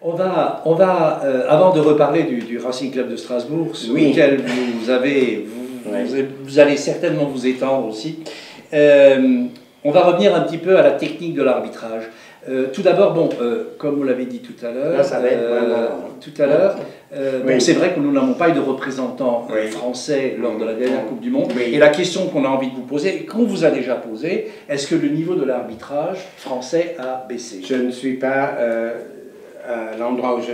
Avant de reparler du Racing Club de Strasbourg, sur lequel vous allez certainement vous étendre aussi, on va revenir un petit peu à la technique de l'arbitrage. Tout d'abord, comme vous l'avez dit tout à l'heure, c'est vrai que nous n'avons pas eu de représentant français lors de la dernière Coupe du Monde. Et la question qu'on a envie de vous poser, qu'on vous a déjà posée, est-ce que le niveau de l'arbitrage français a baissé? Je ne suis pas, à l'endroit où je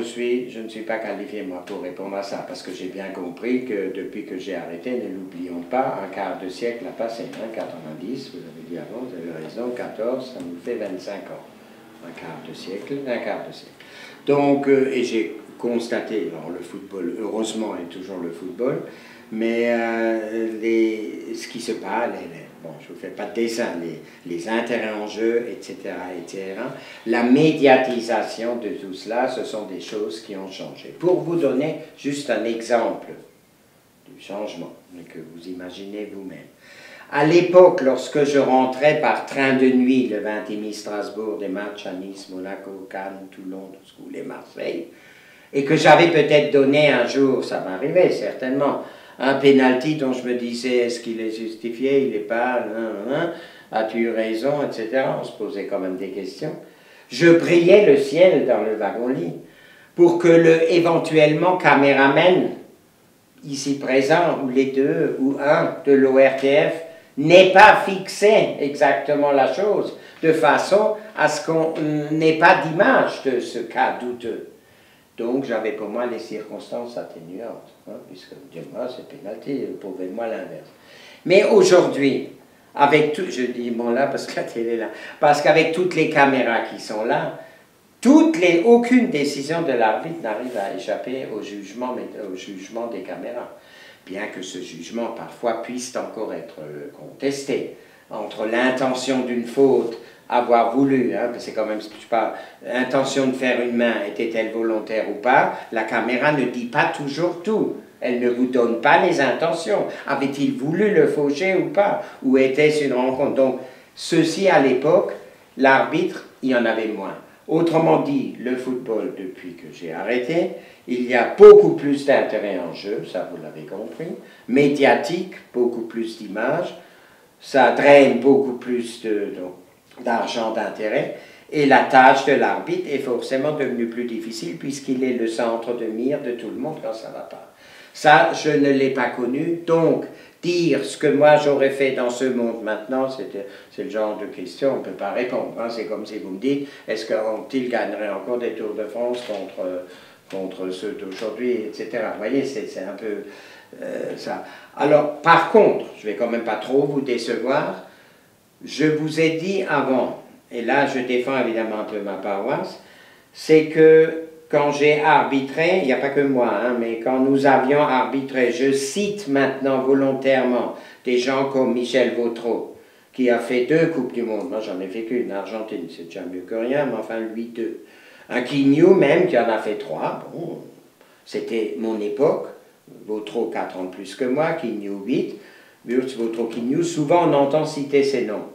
ne suis pas qualifié moi pour répondre à ça, parce que j'ai bien compris que depuis que j'ai arrêté, ne l'oublions pas, un quart de siècle a passé, 90, vous avez dit avant, vous avez raison, 14, ça nous fait 25 ans. Un quart de siècle. Donc, et j'ai constaté, alors le football, heureusement, est toujours le football, mais ce qui se passe, je ne vous fais pas de dessin, les intérêts en jeu, etc., la médiatisation de tout cela, ce sont des choses qui ont changé. Pour vous donner juste un exemple du changement, que vous imaginez vous-même. À l'époque, lorsque je rentrais par train de nuit le 20e Strasbourg, des matchs à Nice, Monaco, Cannes, Toulon, et Marseille, et que j'avais peut-être donné un jour, ça m'arrivait certainement, un penalty dont je me disais, est-ce qu'il est justifié, il n'est pas, as-tu eu raison, etc. On se posait quand même des questions. Je priais le ciel dans le wagon-lit pour que éventuellement caméraman, ici présent, ou les deux, ou un de l'ORTF, n'ait pas fixé exactement la chose, de façon à ce qu'on n'ait pas d'image de ce cas douteux. Donc j'avais pour moi les circonstances atténuantes, puisque dis-moi c'est pénalité, prouvez-moi l'inverse. Mais aujourd'hui, avec tout, je dis bon là parce que la télé est là, parce qu'avec toutes les caméras qui sont là, aucune décision de l'arbitre n'arrive à échapper au jugement des caméras. Bien que ce jugement parfois puisse encore être contesté, entre l'intention d'une faute, avoir voulu, c'est quand même, je sais pas, l'intention de faire une main, était-elle volontaire ou pas, la caméra ne dit pas toujours tout. Elle ne vous donne pas les intentions. Avait-il voulu le faucher ou pas? Ou était-ce une rencontre? Donc, ceci à l'époque, l'arbitre, il y en avait moins. Autrement dit, le football, depuis que j'ai arrêté, il y a beaucoup plus d'intérêt en jeu, ça vous l'avez compris, médiatique, beaucoup plus d'images, ça draine beaucoup plus d'argent, d'intérêt, et la tâche de l'arbitre est forcément devenue plus difficile puisqu'il est le centre de mire de tout le monde quand ça ne va pas. Ça, je ne l'ai pas connu, donc dire ce que moi j'aurais fait dans ce monde maintenant, c'est le genre de question, on ne peut pas répondre. C'est comme si vous me dites, est-ce qu'il gagnerait encore des Tours de France contre ceux d'aujourd'hui, etc. Vous voyez, c'est un peu ça. Alors, par contre, je ne vais quand même pas trop vous décevoir, je vous ai dit avant, et là je défends évidemment un peu ma paroisse, c'est que quand j'ai arbitré, il n'y a pas que moi, mais quand nous avions arbitré, je cite maintenant volontairement des gens comme Michel Vautreau, qui a fait 2 Coupes du Monde. Moi, j'en ai fait qu'une, Argentine, c'est déjà mieux que rien, mais enfin, lui, 2. Un Quignou même, qui en a fait 3. Bon, c'était mon époque. Vautreau, 4 ans de plus que moi, Quignou, 8. Wurtz, Vautreau, Quignou, souvent on entend citer ces noms.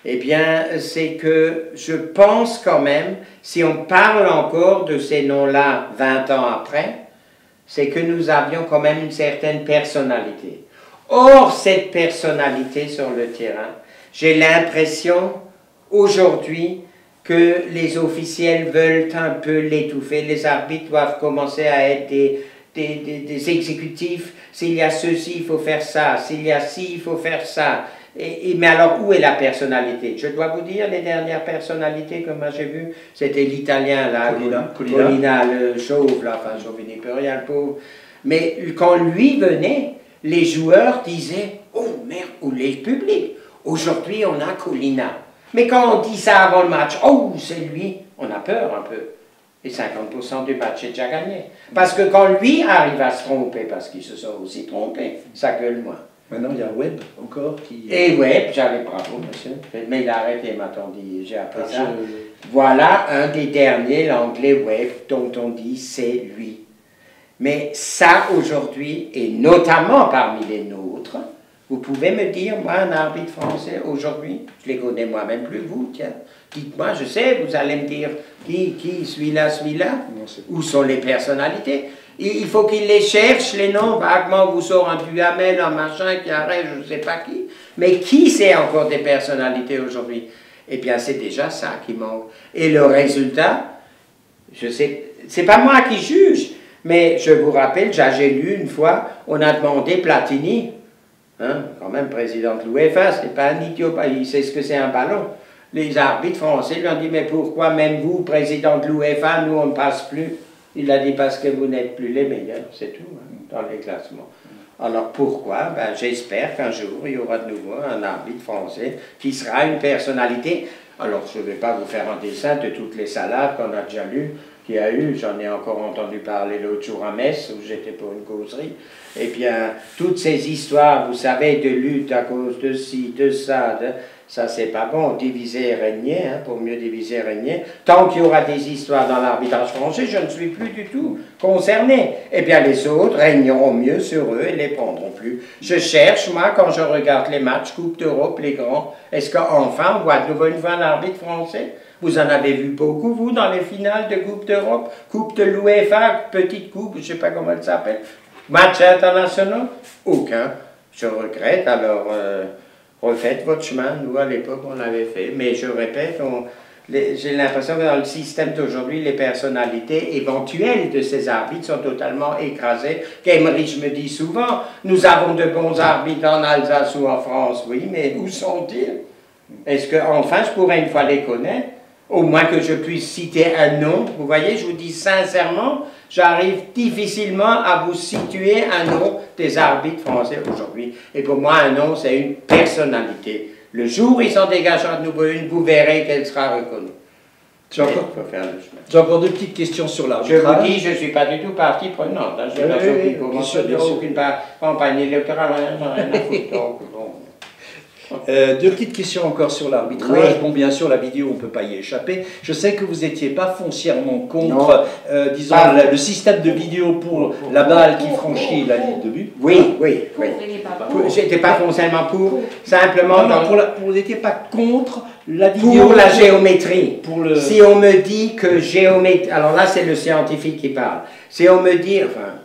Eh bien, c'est que je pense quand même, si on parle encore de ces noms-là 20 ans après, c'est que nous avions quand même une certaine personnalité. Or, cette personnalité sur le terrain, j'ai l'impression aujourd'hui que les officiels veulent un peu l'étouffer. Les arbitres doivent commencer à être des exécutifs. S'il y a ceci, il faut faire ça. S'il y a ci, il faut faire ça. Mais alors, où est la personnalité? Je dois vous dire, les dernières personnalités que moi j'ai vues, c'était l'Italien, là, Colina, le chauve, là, enfin, chauve, il n'y peut rien, le pauvre. Mais quand lui venait, les joueurs disaient, oh merde, ou les publics, aujourd'hui on a Colina. Mais quand on dit ça avant le match, oh, c'est lui, on a peur un peu. Et 50% du match est déjà gagné. Parce que quand lui arrive à se tromper, parce qu'ils se sont aussi trompés, ça gueule moins. Maintenant, il y a Webb encore qui... Et Webb, j'avais bravo, monsieur. Mais il a arrêté, m'a-t-on dit, j'ai appris ça. Voilà un des derniers, l'anglais Webb, dont on dit c'est lui. Mais ça, aujourd'hui, et notamment parmi les nôtres, Vous pouvez me dire, moi, un arbitre français aujourd'hui, je les connais moi-même plus, vous, tiens. Dites-moi, je sais, vous allez me dire qui celui-là, où sont les personnalités. Il faut qu'il les cherche, les noms, vaguement vous sort un Duhamel, un machin qui arrête, je ne sais pas qui. Mais qui c'est encore des personnalités aujourd'hui? Eh bien, c'est déjà ça qui manque. Et le résultat, je sais, c'est pas moi qui juge, mais je vous rappelle, j'ai lu une fois, on a demandé Platini, hein, quand même président de l'UEFA, c'est pas un idiot, il sait ce que c'est un ballon. Les arbitres français lui ont dit, mais pourquoi même vous, président de l'UEFA, nous on ne passe plus? Il a dit, parce que vous n'êtes plus les meilleurs, c'est tout, hein, dans les classements. Alors pourquoi? Ben, j'espère qu'un jour, il y aura de nouveau un arbitre français qui sera une personnalité. Alors, je ne vais pas vous faire un dessin de toutes les salades qu'on a déjà lues, qu'il y a eu. J'en ai encore entendu parler l'autre jour à Metz, où j'étais pour une causerie. Et bien, toutes ces histoires, vous savez, de lutte à cause de ci, de ça, ça c'est pas bon. Diviser et régner, hein, pour mieux diviser et régner. Tant qu'il y aura des histoires dans l'arbitrage français, je ne suis plus du tout concerné. Et bien, les autres régneront mieux sur eux et les prendront plus. Je cherche, moi, quand je regarde les matchs, Coupe d'Europe, les grands, est-ce qu'enfin, on voit de nouveau une fois un arbitre français? Vous en avez vu beaucoup, vous, dans les finales de Coupe d'Europe, Coupe de l'UEFA, petite coupe, je ne sais pas comment elle s'appelle. Matchs internationaux? Aucun. Je regrette, alors refaites votre chemin. Nous, à l'époque, on l'avait fait. Mais je répète, j'ai l'impression que dans le système d'aujourd'hui, les personnalités éventuelles de ces arbitres sont totalement écrasées. Qu'Emmerich me dit souvent, nous avons de bons arbitres en Alsace ou en France. Oui, mais où sont-ils? Est-ce qu'enfin, je pourrais une fois les connaître? Au moins que je puisse citer un nom. Vous voyez, je vous dis sincèrement, j'arrive difficilement à vous situer un nom des arbitres français aujourd'hui. Et pour moi, un nom, c'est une personnalité. Le jour où ils s'en dégageront de nouveau une, vous verrez qu'elle sera reconnue. J'ai encore deux petites questions sur l'arbitrage. Je vous dis, je ne suis pas du tout partie prenante. Hein. Je n'ai aucune campagne électorale, rien à foutre. Donc, bon. Deux petites questions encore sur l'arbitrage. Oui. Bon, bien sûr, la vidéo, on ne peut pas y échapper. Je sais que vous n'étiez pas foncièrement contre, disons, le système de vidéo pour la balle qui franchit la ligne de but. Oui. J'étais pas foncièrement pour, simplement... Vous n'étiez pas contre la vidéo... Pour la géométrie. Si on me dit que géométrie... Alors là, c'est le scientifique qui parle. Si on me dit... Enfin,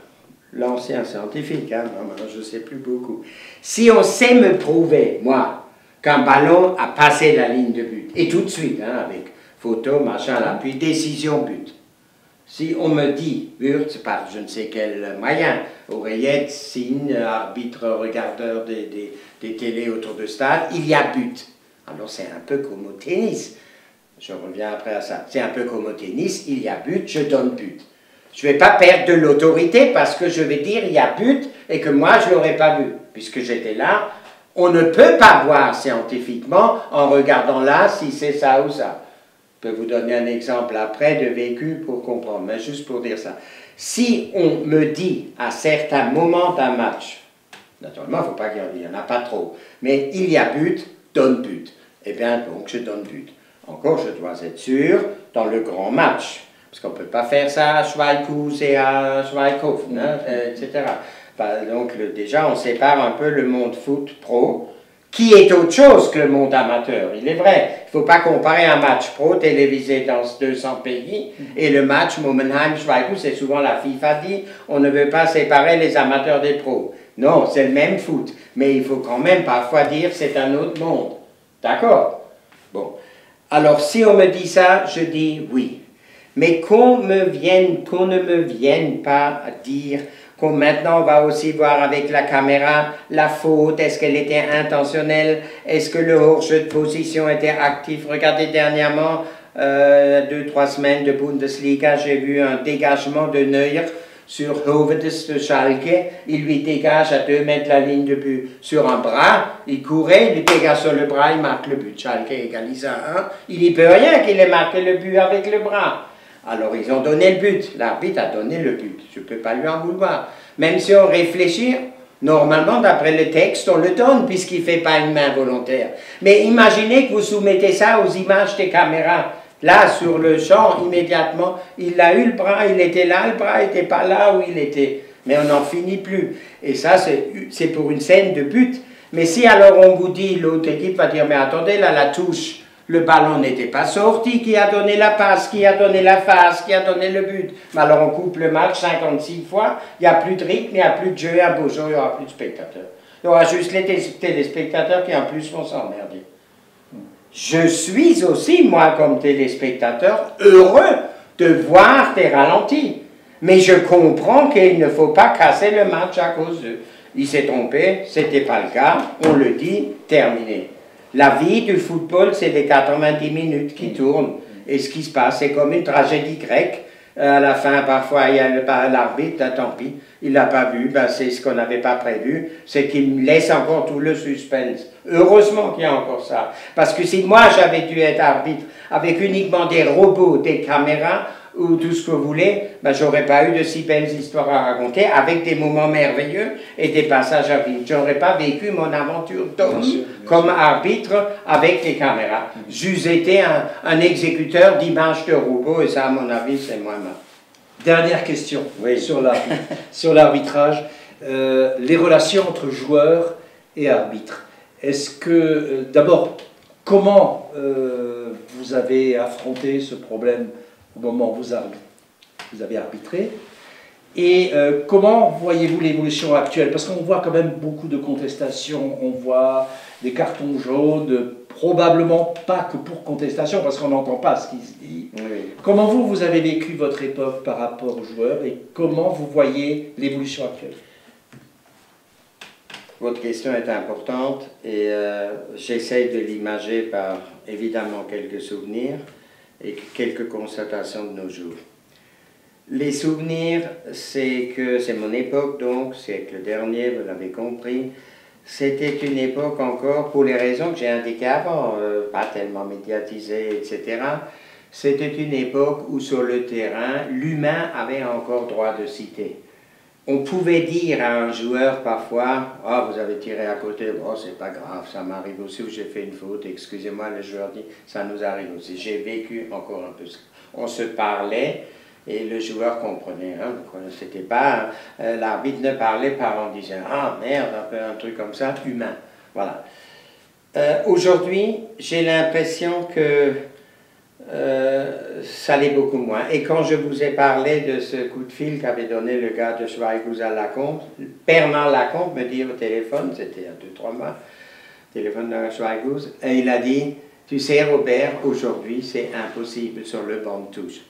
l'ancien scientifique, hein, je ne sais plus beaucoup. Si on sait me prouver, moi, qu'un ballon a passé la ligne de but, et tout de suite, hein, avec photo, machin, là, puis décision but. Si on me dit, par je ne sais quel moyen, oreillette, signe, arbitre, regardeur des télés autour de stade, il y a but. Alors c'est un peu comme au tennis. Je reviens après à ça. C'est un peu comme au tennis, il y a but, je donne but. Je ne vais pas perdre de l'autorité parce que je vais dire il y a but et que moi je ne l'aurais pas vu. Puisque j'étais là, on ne peut pas voir scientifiquement en regardant là si c'est ça ou ça. Je peux vous donner un exemple après de vécu pour comprendre, mais juste pour dire ça. Si on me dit à certains moments d'un match, naturellement il ne faut pas qu'il y en a pas trop, mais il y a but, donne but. Eh bien donc je donne but. Encore je dois être sûr dans le grand match. Parce qu'on ne peut pas faire ça à Schweikhaus et à Schweikhofen, hein, etc. Donc déjà, on sépare un peu le monde foot pro, qui est autre chose que le monde amateur. Il est vrai, il ne faut pas comparer un match pro télévisé dans 200 pays et le match Momenheim-Schweikhaus, c'est souvent la FIFA dit, on ne veut pas séparer les amateurs des pros. Non, c'est le même foot, mais il faut quand même parfois dire c'est un autre monde. D'accord? Bon. Alors, si on me dit ça, je dis oui. Mais qu'on ne me vienne pas dire qu'on maintenant on va aussi voir avec la caméra la faute, est-ce qu'elle était intentionnelle, est-ce que le hors-jeu de position était actif. Regardez dernièrement, 2-3 semaines de Bundesliga, j'ai vu un dégagement de Neuer sur Hovedes de Schalke, il lui dégage à 2 mètres la ligne de but sur un bras, il courait, il lui dégage sur le bras, il marque le but. Schalke égalise à 1, il n'y peut rien qu'il ait marqué le but avec le bras. Alors ils ont donné le but, l'arbitre a donné le but, je ne peux pas lui en vouloir. Même si on réfléchit, normalement d'après le texte on le donne puisqu'il ne fait pas une main volontaire. Mais imaginez que vous soumettez ça aux images des caméras. Là sur le champ, immédiatement, il a eu le bras, il était là, le bras n'était pas là où il était. Mais on n'en finit plus. Et ça c'est pour une scène de but. Mais si alors on vous dit, l'autre équipe va dire, mais attendez, là, la touche, le ballon n'était pas sorti, qui a donné la passe, qui a donné la phase, qui a donné le but. Mais alors on coupe le match 56 fois, il n'y a plus de rythme, il n'y a plus de jeu, un beau jeu, il n'y aura plus de spectateurs. Il y aura juste les téléspectateurs qui en plus vont s'emmerder. Je suis aussi, moi, comme téléspectateur, heureux de voir des ralentis. Mais je comprends qu'il ne faut pas casser le match à cause d'eux. Il s'est trompé, c'était pas le cas, on le dit, terminé. La vie du football, c'est les 90 minutes qui tournent. Et ce qui se passe, c'est comme une tragédie grecque. À la fin, parfois, il y a l'arbitre, tant pis, il l'a pas vu, ben, c'est ce qu'on n'avait pas prévu, c'est qu'il laisse encore tout le suspense. Heureusement qu'il y a encore ça. Parce que si moi, j'avais dû être arbitre avec uniquement des robots, des caméras, ou tout ce que vous voulez, ben, j'aurais pas eu de si belles histoires à raconter, avec des moments merveilleux et des passages à vivre. J'aurais pas vécu mon aventure d'homme comme arbitre avec les caméras. J'eusse été un exécuteur d'images de robots, et ça, à mon avis, c'est moins mal. Dernière question sur l'arbitrage. Les relations entre joueurs et arbitres. Est-ce que, d'abord, comment vous avez affronté ce problème au moment où vous avez arbitré, et comment voyez-vous l'évolution actuelle? Parce qu'on voit quand même beaucoup de contestations, on voit des cartons jaunes, probablement pas que pour contestation, parce qu'on n'entend pas ce qui se dit. Oui. Comment vous avez vécu votre époque par rapport aux joueurs, et comment vous voyez l'évolution actuelle? Votre question est importante, et j'essaie de l'imager par, évidemment, quelques souvenirs, et quelques constatations de nos jours. Les souvenirs, c'est que c'est mon époque, donc, siècle dernier, vous l'avez compris. C'était une époque encore, pour les raisons que j'ai indiquées avant, pas tellement médiatisée, etc. C'était une époque où sur le terrain, l'humain avait encore droit de citer. On pouvait dire à un joueur parfois, « Ah, vous avez tiré à côté, oh, c'est pas grave, ça m'arrive aussi, ou j'ai fait une faute, excusez-moi », le joueur dit, « Ça nous arrive aussi ». J'ai vécu encore un peu ça. On se parlait et le joueur comprenait. Hein, c'était pas, l'arbitre ne parlait pas en disant, « Ah, merde, un truc comme ça, humain ». Voilà. Aujourd'hui, j'ai l'impression que ça l'est beaucoup moins. Et quand je vous ai parlé de ce coup de fil qu'avait donné le gars de Schweighouse à Lacombe, Bernard Lacombe me dit au téléphone, c'était il y a 2-3 mois, téléphone de Schweighouse, et il a dit, tu sais Robert, aujourd'hui c'est impossible sur le banc de touche.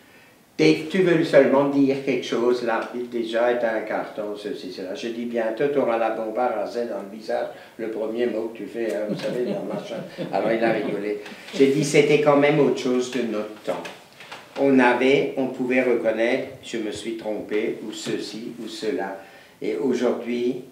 Dès que tu veux seulement dire quelque chose, l'arbitre déjà est un carton, ceci, cela. Je dis bientôt, tu auras la bombe à raser dans le visage, le premier mot que tu fais, hein, vous savez, dans machin. Alors il a rigolé. J'ai dit, c'était quand même autre chose de notre temps. On pouvait reconnaître, je me suis trompé, ou ceci, ou cela. Et aujourd'hui,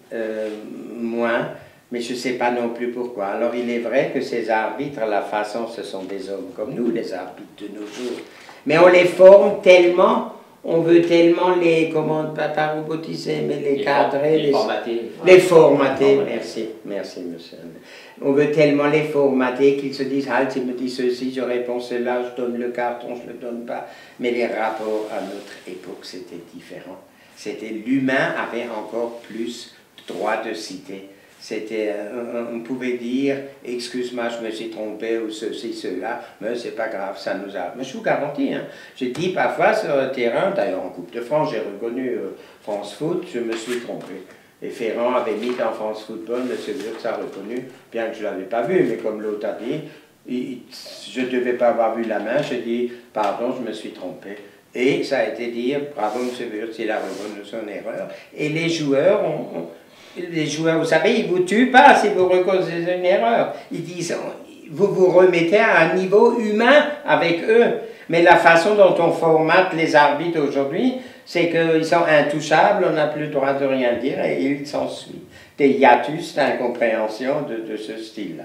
moins, mais je ne sais pas non plus pourquoi. Alors il est vrai que ces arbitres, à la façon, ce sont des hommes comme nous, les arbitres de nos jours. Mais on les forme tellement, on veut tellement les, comment, pas robotiser, mais les cadrer, les formater, merci monsieur. On veut tellement les formater qu'ils se disent, ah, tu me dis ceci, je réponds cela, je donne le carton, je ne le donne pas. Mais les rapports à notre époque, c'était différent. C'était l'humain avait encore plus droit de citer. C'était, on pouvait dire, excuse-moi, je me suis trompé, ou ceci, cela, mais c'est pas grave, ça nous a... Mais je vous garantis, hein, j'ai dit parfois sur le terrain, d'ailleurs en Coupe de France, j'ai reconnu France Foot, je me suis trompé. Et Ferrand avait mis dans France Football, M. Wirtz a reconnu, bien que je ne l'avais pas vu, mais comme l'autre a dit, je ne devais pas avoir vu la main, j'ai dit, pardon, je me suis trompé. Et ça a été dire, bravo M. Wirtz, il a reconnu son erreur. Et les joueurs les joueurs, vous savez, ils ne vous tuent pas si vous reconnaissez une erreur. Ils disent, vous vous remettez à un niveau humain avec eux. Mais la façon dont on formate les arbitres aujourd'hui, c'est qu'ils sont intouchables, on n'a plus le droit de rien dire et il s'ensuit des hiatus d'incompréhension de ce style-là.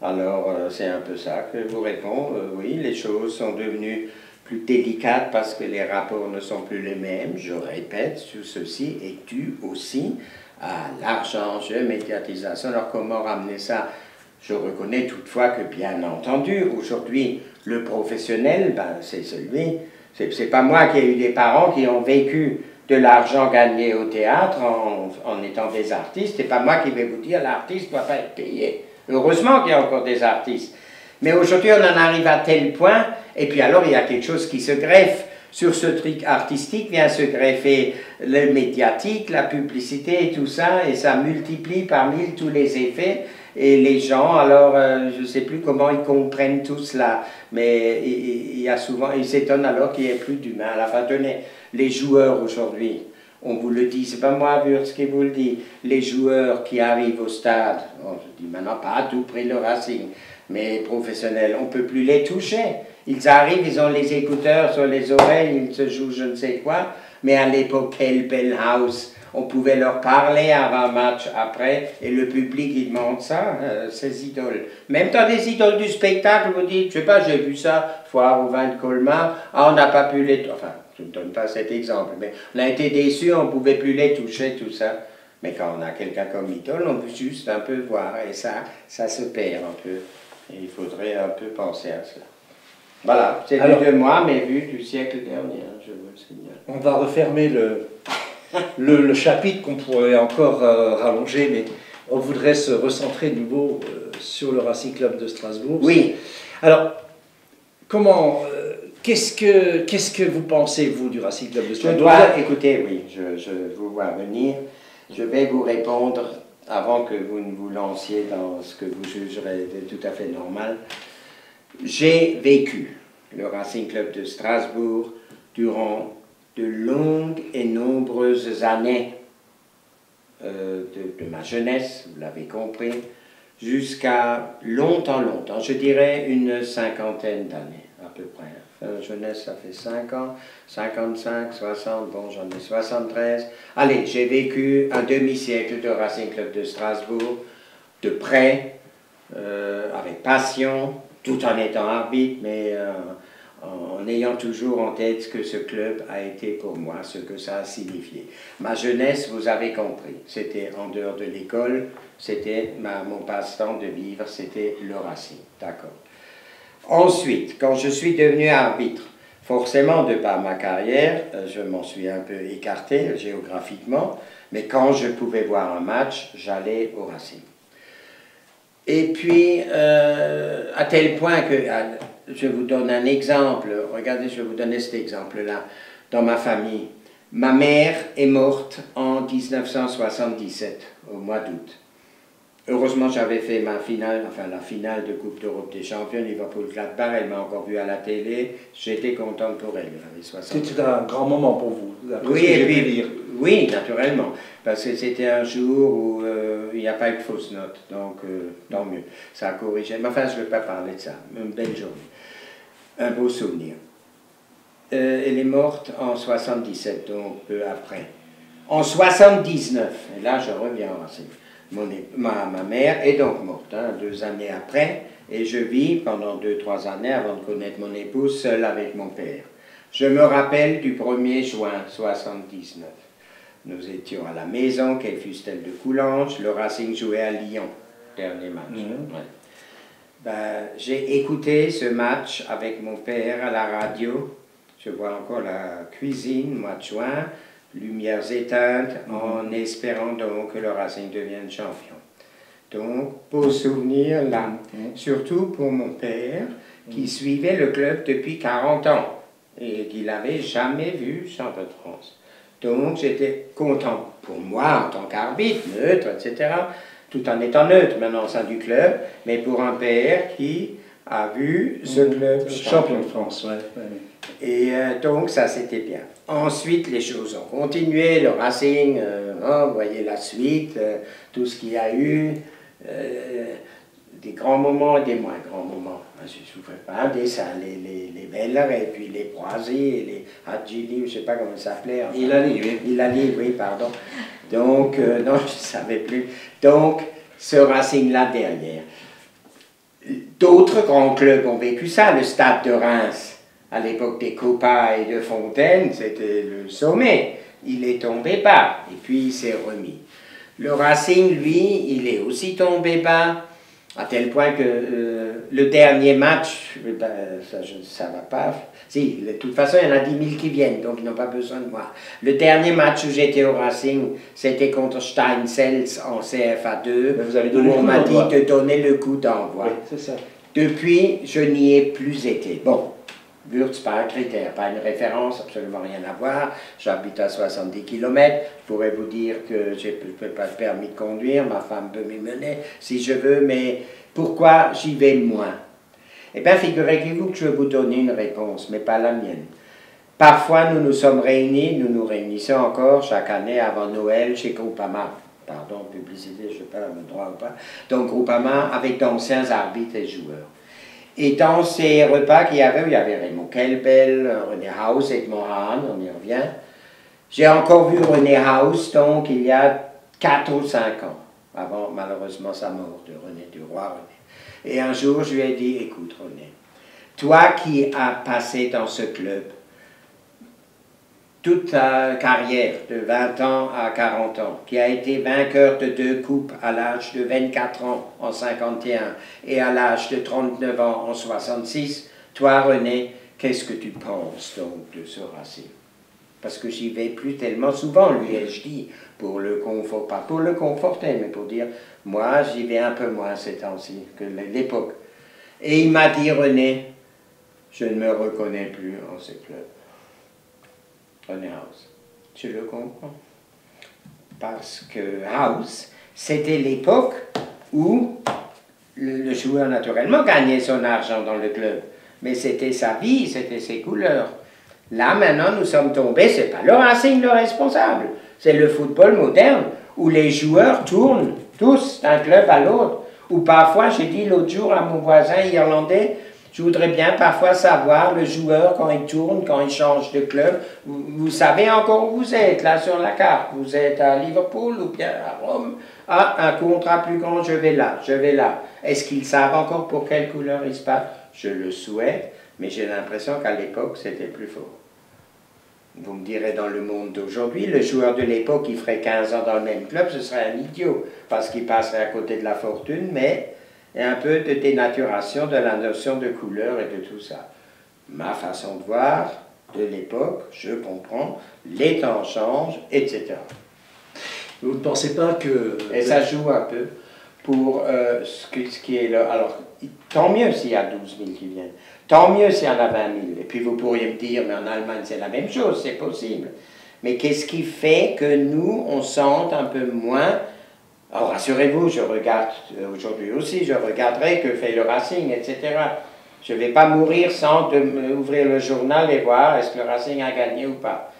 Alors, c'est un peu ça que je vous réponds. Oui, les choses sont devenues plus délicates parce que les rapports ne sont plus les mêmes. Je répète, tout ceci est dû aussi à l'argent, médiatisation. Alors comment ramener ça? Je reconnais toutefois que, bien entendu, aujourd'hui, le professionnel, ben, c'est celui, c'est pas moi qui ai eu des parents qui ont vécu de l'argent gagné au théâtre en étant des artistes. C'est pas moi qui vais vous dire l'artiste ne doit pas être payé. Heureusement qu'il y a encore des artistes. Mais aujourd'hui, on en arrive à tel point, et puis alors il y a quelque chose qui se greffe. Sur ce truc artistique vient se greffer le médiatique, la publicité et tout ça, et ça multiplie par mille tous les effets. Et les gens, alors, je ne sais plus comment ils comprennent tout cela, mais il y a souvent, ils s'étonnent alors qu'il n'y ait plus d'humain. À la fin, tenez, les joueurs aujourd'hui, on vous le dit, c'est pas moi, Wurtz, qui vous le dit, les joueurs qui arrivent au stade, bon, je dis maintenant pas à tout prix le Racing, mais professionnels, on ne peut plus les toucher. Ils arrivent, ils ont les écouteurs sur les oreilles, ils se jouent je ne sais quoi, mais à l'époque, quelle belle house! On pouvait leur parler avant un match, après, et le public, il demande ça, ces idoles. Même dans des idoles du spectacle, vous dites, je sais pas, j'ai vu ça, Foire au vin de Colmar, ah, on n'a pas pu les... Enfin, je ne donne pas cet exemple, mais on a été déçus, on ne pouvait plus les toucher, tout ça. Mais quand on a quelqu'un comme idole, on veut juste un peu voir, et ça se perd un peu. Et il faudrait un peu penser à cela. Voilà, c'est vu de moi, mais vu du siècle dernier, je vous le signale. On va refermer le chapitre qu'on pourrait encore rallonger, mais on voudrait se recentrer de nouveau sur le Racing Club de Strasbourg. Oui. Alors, comment, qu'est-ce que vous pensez, vous, du Racing Club de Strasbourg? Écoutez, oui, je vous vois venir. Je vais vous répondre avant que vous ne vous lanciez dans ce que vous jugerez de tout à fait normal. J'ai vécu le Racing Club de Strasbourg durant de longues et nombreuses années de ma jeunesse, vous l'avez compris, jusqu'à longtemps, je dirais une cinquantaine d'années à peu près. Jeunesse, ça fait 5 ans, 55, 60, bon j'en ai 73. Allez, j'ai vécu un demi-siècle de Racing Club de Strasbourg, de près, avec passion, tout en étant arbitre, mais en ayant toujours en tête ce que ce club a été pour moi, ce que ça a signifié. Ma jeunesse, vous avez compris, c'était en dehors de l'école, c'était mon passe-temps de vivre, c'était le Racing, d'accord. Ensuite, quand je suis devenu arbitre, forcément, de par ma carrière, je m'en suis un peu écarté géographiquement, mais quand je pouvais voir un match, j'allais au Racing. Et puis, à tel point que, je vous donne un exemple, regardez, je vais vous donner cet exemple-là, dans ma famille. Ma mère est morte en 1977, au mois d'août. Heureusement, j'avais fait ma finale, enfin la finale de Coupe d'Europe des Champions, Liverpool-Gladbach, elle m'a encore vu à la télé, j'étais contente pour elle, elle avait 60 ans. C'était un grand moment pour vous, oui, et puis, oui, naturellement, parce que c'était un jour où il n'y a pas eu de fausse note, donc tant mieux, ça a corrigé, mais enfin je ne vais pas parler de ça, une belle journée, un beau souvenir. Elle est morte en 77, donc peu après. En 79, et là je reviens en Racing. Ma mère est donc morte, 2 années après, et je vis pendant 2-3 années avant de connaître mon épouse seule avec mon père. Je me rappelle du 1er juin 79. Nous étions à la maison, quai Fustel de Coulanges, le Racing jouait à Lyon, dernier match. J'ai écouté ce match avec mon père à la radio, je vois encore la cuisine, mois de juin, lumières éteintes, en espérant donc que le Racing devienne champion. Donc, beau souvenir là, surtout pour mon père, qui suivait le club depuis 40 ans, et qui n'avait jamais vu champion de France. Donc, j'étais content pour moi, en tant qu'arbitre, neutre, etc., tout en étant neutre maintenant au sein du club, mais pour un père qui a vu ce club champion de France. Et donc, ça, c'était bien. Ensuite, les choses ont continué, le Racing, vous voyez la suite, tout ce qu'il y a eu, des grands moments et des moins grands moments. Je ne souffrais pas des ça, les Beller et puis les Broisy et les Hadjili, je ne sais pas comment ça s'appelait. Enfin, Ilali, oui, pardon. Donc, non, je ne savais plus. Donc, ce Racing-là derrière. D'autres grands clubs ont vécu ça, le Stade de Reims. À l'époque des Copa et de Fontaine, c'était le sommet. Il est tombé bas, et puis il s'est remis. Le Racing, lui, il est aussi tombé bas. À tel point que le dernier match, ben, ça va pas. Si, de toute façon, il y en a 10 000 qui viennent, donc ils n'ont pas besoin de moi. Le dernier match où j'étais au Racing, c'était contre Steinselz en CFA2, où on m'a dit de donner le coup d'envoi. Oui, c'est ça. Depuis, je n'y ai plus été. Bon, Wurtz, pas un critère, pas une référence, absolument rien à voir. J'habite à 70 km. Je pourrais vous dire que je n'ai pas de permis de conduire, ma femme peut m'y mener si je veux, mais pourquoi j'y vais moins? Eh bien, figurez-vous que je vais vous donner une réponse, mais pas la mienne. Parfois, nous nous sommes réunis, nous nous réunissons encore chaque année avant Noël chez Groupama. Pardon, publicité, je ne sais pas le droit ou pas. Donc, Groupama avec d'anciens arbitres et joueurs. Et dans ces repas qu'il y avait, où il y avait Raymond Kelbel, René Haus, Edmond Hahn, on y revient, j'ai encore vu René Haus, donc, il y a 4 ou 5 ans, avant malheureusement sa mort de René, du roi René. Et un jour, je lui ai dit, écoute René, toi qui as passé dans ce club toute ta carrière de 20 ans à 40 ans, qui a été vainqueur de 2 coupes à l'âge de 24 ans en 51 et à l'âge de 39 ans en 66, toi René, qu'est-ce que tu penses donc de ce Racing? Parce que j'y vais plus tellement souvent, lui ai-je dit, pour le confort, pas pour le conforter, mais pour dire, moi j'y vais un peu moins ces temps-ci que l'époque. Et il m'a dit, René, je ne me reconnais plus en ce club. René Haus. Tu le comprends? Parce que Haus, c'était l'époque où le joueur naturellement gagnait son argent dans le club. Mais c'était sa vie, c'était ses couleurs. Là, maintenant, nous sommes tombés, c'est pas le Racing le responsable. C'est le football moderne où les joueurs tournent tous d'un club à l'autre. Ou parfois, j'ai dit l'autre jour à mon voisin irlandais, je voudrais bien parfois savoir le joueur quand il tourne, quand il change de club. Vous savez encore où vous êtes là sur la carte. Vous êtes à Liverpool ou bien à Rome. Ah, un contrat plus grand, je vais là, je vais là. Est-ce qu'ils savent encore pour quelle couleur ils se battent? Je le souhaite, mais j'ai l'impression qu'à l'époque, c'était plus fort. Vous me direz, dans le monde d'aujourd'hui, le joueur de l'époque qui ferait 15 ans dans le même club, ce serait un idiot, parce qu'il passerait à côté de la fortune, mais il y a un peu de dénaturation de la notion de couleur et de tout ça. Ma façon de voir de l'époque, je comprends, les temps changent, etc. Vous ne pensez pas que... Et ça joue un peu pour ce qui est là. Alors, tant mieux s'il y a 12 000 qui viennent. Tant mieux s'il y en a 20 000. Et puis vous pourriez me dire, mais en Allemagne c'est la même chose, c'est possible. Mais qu'est-ce qui fait que nous, on sente un peu moins... Alors rassurez-vous, je regarde aujourd'hui aussi, je regarderai que fait le Racing, etc. Je ne vais pas mourir sans ouvrir le journal et voir est-ce que le Racing a gagné ou pas.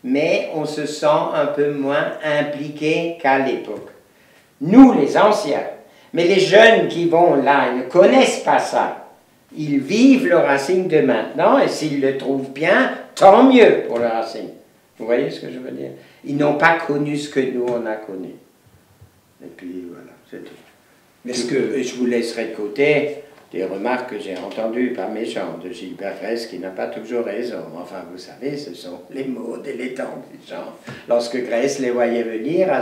Mais on se sent un peu moins impliqué qu'à l'époque. Nous, les anciens, mais les jeunes qui vont là, ils ne connaissent pas ça. Ils vivent le Racing de maintenant et s'ils le trouvent bien, tant mieux pour le Racing. Vous voyez ce que je veux dire? Ils n'ont pas connu ce que nous, on a connu. Et puis voilà, c'est tout. Et je vous laisserai de côté des remarques que j'ai entendues, pas méchantes, de Gilbert Grèce qui n'a pas toujours raison. Enfin, vous savez, ce sont les mots dilettantes des gens. Lorsque Grèce les voyait venir à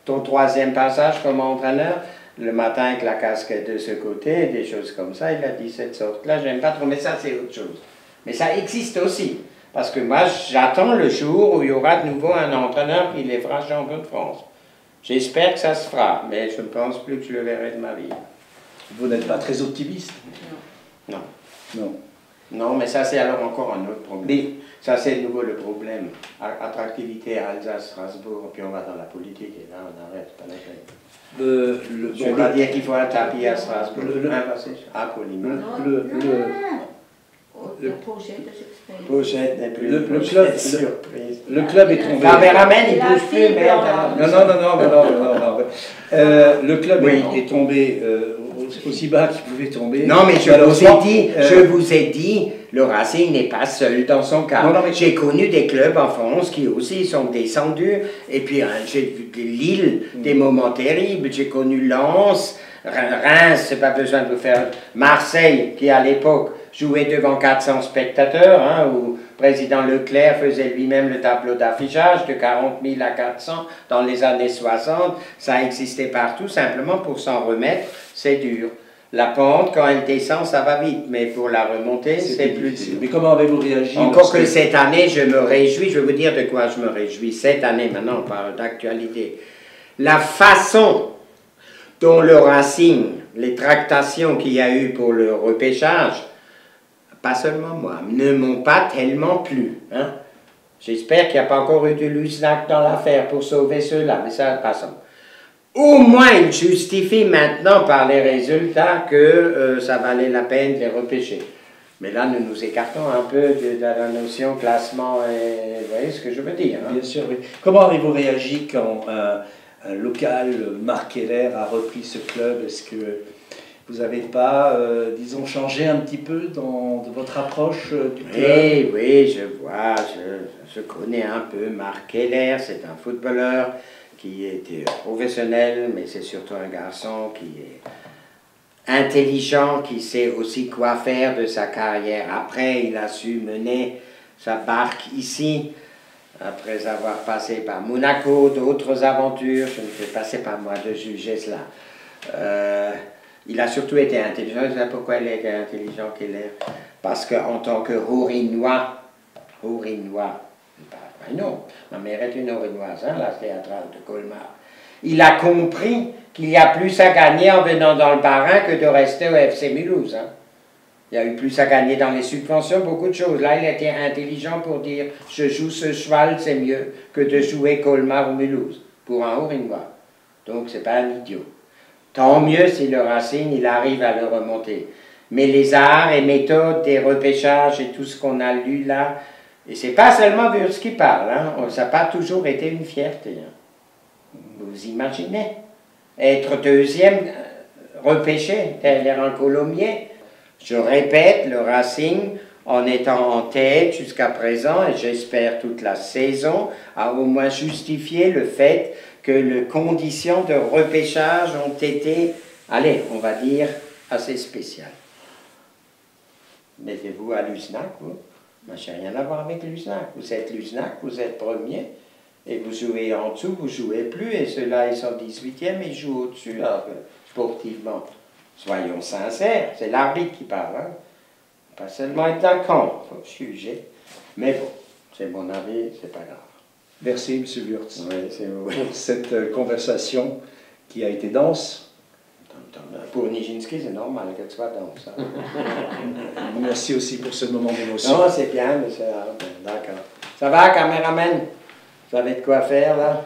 ton 3e passage comme entraîneur, le matin avec la casquette de ce côté, des choses comme ça, il a dit cette sorte-là, j'aime pas trop, mais ça c'est autre chose. Mais ça existe aussi, parce que moi j'attends le jour où il y aura de nouveau un entraîneur qui les fera champion de France. J'espère que ça se fera, mais je ne pense plus que je le verrai de ma vie. Vous n'êtes pas très optimiste? Non. Non. Non, mais ça c'est alors encore un autre problème. Mais ça c'est de nouveau le problème. Attractivité à Alsace, Strasbourg, puis on va dans la politique et là on arrête, pas la peine. Je ne veux pas dire qu'il faut un tapis à Strasbourg. Le projet de s'exprimer. Projet n'est plus surprise. Le club est tombé. Caméraman, il ne bouge plus, merde. Non. Le club est tombé aussi bas qu'il pouvait tomber. Non, mais je vous ai dit, le Racing n'est pas seul dans son cas. J'ai connu des clubs en France qui aussi sont descendus. Et puis, j'ai vu Lille, des moments terribles. J'ai connu Lens, Reims, c'est pas besoin de vous faire. Marseille, qui à l'époque jouait devant 400 spectateurs, hein, où le président Leclerc faisait lui-même le tableau d'affichage de 40 000 à 400 dans les années 60. Ça existait partout, simplement pour s'en remettre c'est dur. La pente, quand elle descend, ça va vite, mais pour la remonter, c'est plus dur. Mais comment avez-vous réagi? Encore que cette année, je me réjouis, je vais vous dire de quoi je me réjouis. Cette année, maintenant, on parle d'actualité. La façon dont le Racing, les tractations qu'il y a eu pour le repêchage, pas seulement moi, ne m'ont pas tellement plu. Hein? J'espère qu'il n'y a pas encore eu de Luznac dans l'affaire pour sauver ceux-là, mais ça, passons. Au moins, il justifie maintenant par les résultats que ça valait la peine de les repêcher. Mais là, nous nous écartons un peu de la notion classement, et vous voyez ce que je veux dire. Hein? Bien sûr, oui. Comment avez-vous réagi quand un local, Marc Keller, a repris ce club? Est-ce que vous n'avez pas, disons, changé un petit peu dans votre approche du club? Oui, oui, je vois, je connais un peu Marc Keller, c'est un footballeur qui était professionnel, mais c'est surtout un garçon qui est intelligent, qui sait aussi quoi faire de sa carrière. Après, il a su mener sa barque ici, après avoir passé par Monaco, d'autres aventures. Je ne fais pas, c'est pas moi de juger cela. Il a surtout été intelligent. Je sais pourquoi il était intelligent qu'il est. Parce qu'en tant que Haurinois, non, ma mère est une Haurinoise, hein, la théâtrale de Colmar. Il a compris qu'il y a plus à gagner en venant dans le Bas-Rhin que de rester au FC Mulhouse. Hein. Il y a eu plus à gagner dans les subventions, beaucoup de choses. Là, il était intelligent pour dire « je joue ce cheval, c'est mieux que de jouer Colmar ou Mulhouse » pour un Haurinois. Donc, c'est pas un idiot. Tant mieux si le Racing, il arrive à le remonter. Mais les arts et méthodes des repêchages et tout ce qu'on a lu là, et c'est pas seulement Wurtz qui parle, hein, ça n'a pas toujours été une fierté. Hein. Vous imaginez être deuxième repêché derrière un Colomiers. Je répète, le Racing, en étant en tête jusqu'à présent, et j'espère toute la saison, a au moins justifié le fait que les conditions de repêchage ont été, allez, on va dire, assez spéciales. Mettez-vous à Luznac, vous. Moi, je n'ai rien à voir avec Luznac. Vous êtes Luznac, vous êtes premier, et vous jouez en dessous, vous ne jouez plus, et ceux-là, ils sont 18e, ils jouent au-dessus, sportivement. Soyons sincères, c'est l'arbitre qui parle, hein. Pas seulement être d'accord, il faut juger. Mais bon, c'est mon avis, c'est pas grave. Merci, M. Wurtz, Oui, pour cette conversation qui a été dense. Pour Nijinsky, c'est normal qu'elle soit dense. Hein. Merci aussi pour ce moment d'émotion. Non, c'est bien, mais c'est d'accord. Ça va, caméraman? Vous savez de quoi faire, là?